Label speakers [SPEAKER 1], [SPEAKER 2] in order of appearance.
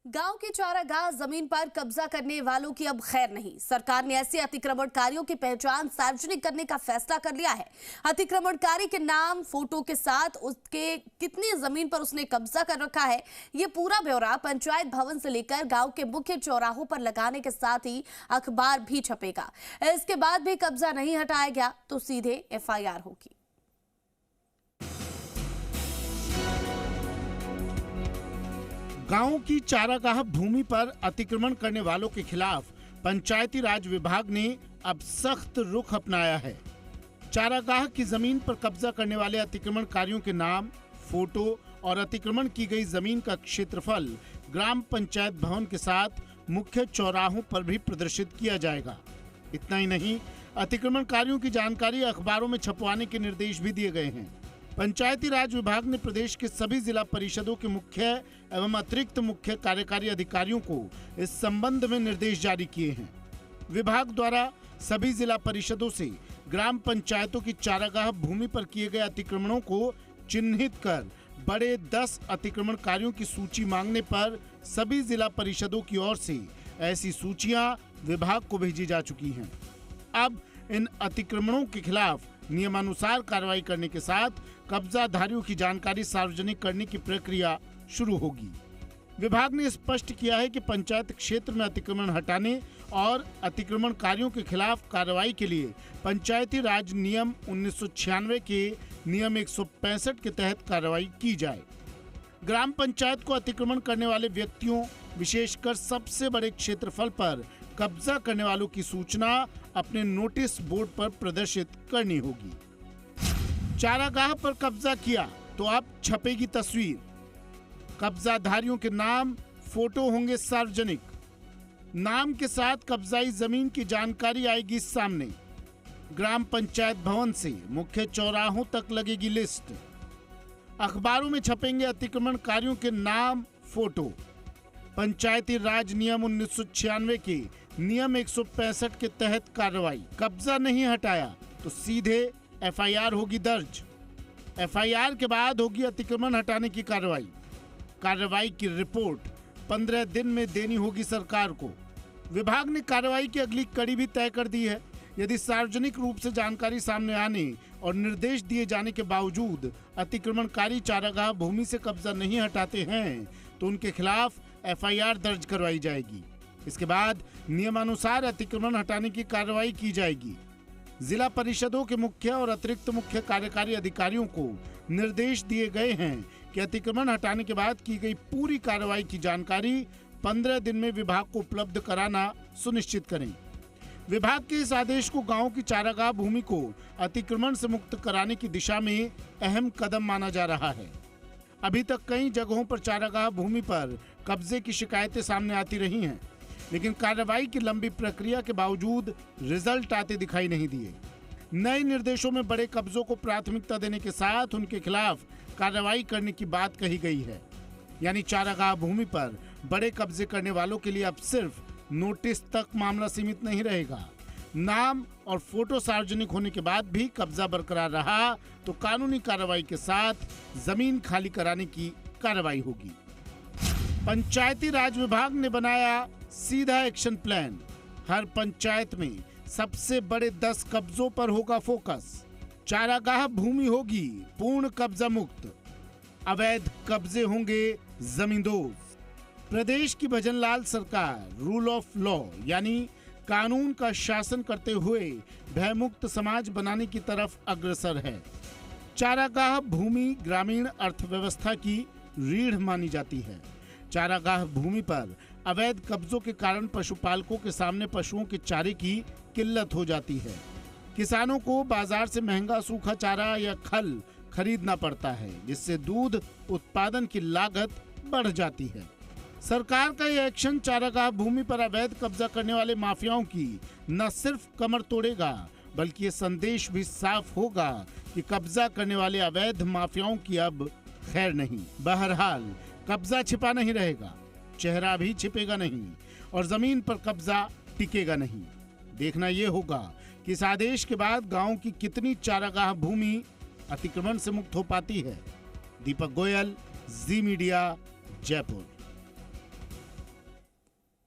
[SPEAKER 1] गांव की चारागाह जमीन पर कब्जा करने वालों की अब खैर नहीं। सरकार ने ऐसे अतिक्रमणकारियों की पहचान सार्वजनिक करने का फैसला कर लिया है। अतिक्रमणकारी के नाम, फोटो के साथ उसके कितनी जमीन पर उसने कब्जा कर रखा है, ये पूरा ब्यौरा पंचायत भवन से लेकर गांव के मुख्य चौराहों पर लगाने के साथ ही अखबार भी छपेगा। इसके बाद भी कब्जा नहीं हटाया गया तो सीधे FIR होगी।
[SPEAKER 2] गांव की चारागाह भूमि पर अतिक्रमण करने वालों के खिलाफ पंचायती राज विभाग ने अब सख्त रुख अपनाया है। चारागाह की जमीन पर कब्जा करने वाले अतिक्रमणकारियों के नाम, फोटो और अतिक्रमण की गई जमीन का क्षेत्रफल ग्राम पंचायत भवन के साथ मुख्य चौराहों पर भी प्रदर्शित किया जाएगा। इतना ही नहीं, अतिक्रमणकारियों की जानकारी अखबारों में छपवाने के निर्देश भी दिए गए हैं। पंचायती राज विभाग ने प्रदेश के सभी जिला परिषदों के मुख्य एवं अतिरिक्त मुख्य कार्यकारी अधिकारियों को इस संबंध में निर्देश जारी किए हैं। विभाग द्वारा सभी जिला परिषदों से ग्राम पंचायतों की चारागाह भूमि पर किए गए अतिक्रमणों को चिन्हित कर बड़े 10 अतिक्रमणकारियों की सूची मांगने पर सभी जिला परिषदों की ओर से ऐसी सूचियां विभाग को भेजी जा चुकी हैं। अब इन अतिक्रमणों के खिलाफ नियमानुसार कार्रवाई करने के साथ कब्जाधारियों की जानकारी सार्वजनिक करने की प्रक्रिया शुरू होगी। विभाग ने स्पष्ट किया है कि पंचायत क्षेत्र में अतिक्रमण हटाने और अतिक्रमणकारियों के खिलाफ कार्रवाई के लिए पंचायती राज नियम 1996 के नियम 165 के तहत कार्रवाई की जाए। ग्राम पंचायत को अतिक्रमण करने वाले व्यक्तियों, विशेषकर सबसे बड़े क्षेत्रफल पर कब्जा करने वालों की सूचना अपने नोटिस बोर्ड पर प्रदर्शित करनी होगी। चारागाह पर कब्जा किया तो अब छपेगी तस्वीर। कब्जाधारियों के नाम, फोटो होंगे सार्वजनिक। नाम के साथ कब्जाई जमीन की जानकारी आएगी सामने। ग्राम पंचायत भवन से मुख्य चौराहों तक लगेगी लिस्ट। अखबारों में छपेंगे अतिक्रमणकारियों के नाम, फोटो। पंचायती राज नियम 1996 के नियम 165 के तहत कार्रवाई। कब्जा नहीं हटाया तो सीधे FIR होगी दर्ज। FIR के बाद होगी अतिक्रमण हटाने की कार्रवाई। कार्रवाई की रिपोर्ट 15 दिन में देनी होगी सरकार को। विभाग ने कार्रवाई की अगली कड़ी भी तय कर दी है। यदि सार्वजनिक रूप से जानकारी सामने आने और निर्देश दिए जाने के बावजूद अतिक्रमणकारी चारागाह भूमि से कब्जा नहीं हटाते हैं तो उनके खिलाफ FIR दर्ज करवाई जाएगी। इसके बाद नियमानुसार अतिक्रमण हटाने की कार्रवाई की जाएगी। जिला परिषदों के मुख्य और अतिरिक्त मुख्य कार्यकारी अधिकारियों को निर्देश दिए गए हैं कि अतिक्रमण हटाने के बाद की गई पूरी कार्रवाई की जानकारी 15 दिन में विभाग को उपलब्ध कराना सुनिश्चित करें। विभाग के इस आदेश को गांव की चारागाह भूमि को अतिक्रमण से मुक्त कराने की दिशा में अहम कदम माना जा रहा है। अभी तक कई जगहों पर चारागाह भूमि पर कब्जे की शिकायतें सामने आती रही हैं, लेकिन कार्रवाई की लंबी प्रक्रिया के बावजूद रिजल्ट आते दिखाई नहीं दिए। नए निर्देशों में बड़े कब्जों को प्राथमिकता देने के साथ उनके खिलाफ कार्रवाई करने की बात कही गई है। यानी चारागाह भूमि पर बड़े कब्जे करने वालों के लिए अब सिर्फ नोटिस तक मामला सीमित नहीं रहेगा। नाम और फोटो सार्वजनिक होने के बाद भी कब्जा बरकरार रहा तो कानूनी कार्रवाई के साथ जमीन खाली कराने की कार्रवाई होगी। पंचायती राज विभाग ने बनाया सीधा एक्शन प्लान। हर पंचायत में सबसे बड़े 10 कब्जों पर होगा फोकस। चारागाह भूमि होगी पूर्ण कब्जा मुक्त। अवैध कब्जे होंगे जमींदोज। प्रदेश की भजनलाल सरकार रूल ऑफ लॉ यानी कानून का शासन करते हुए भयमुक्त समाज बनाने की तरफ अग्रसर है। चारागाह भूमि ग्रामीण अर्थव्यवस्था की रीढ़ मानी जाती है। चारागाह भूमि पर अवैध कब्जों के कारण पशुपालकों के सामने पशुओं के चारे की किल्लत हो जाती है। किसानों को बाजार से महंगा सूखा चारा या खल खरीदना पड़ता है, जिससे दूध उत्पादन की लागत बढ़ जाती है। सरकार का यह एक्शन चारागाह भूमि पर अवैध कब्जा करने वाले माफियाओं की न सिर्फ कमर तोड़ेगा, बल्कि ये संदेश भी साफ होगा कि कब्जा करने वाले अवैध माफियाओं की अब खैर नहीं। बहरहाल कब्जा छिपा नहीं रहेगा, चेहरा भी छिपेगा नहीं और जमीन पर कब्जा टिकेगा नहीं। देखना यह होगा कि इस आदेश के बाद गांव की कितनी चारागाह भूमि अतिक्रमण से मुक्त हो पाती है। दीपक गोयल, जी मीडिया, जयपुर।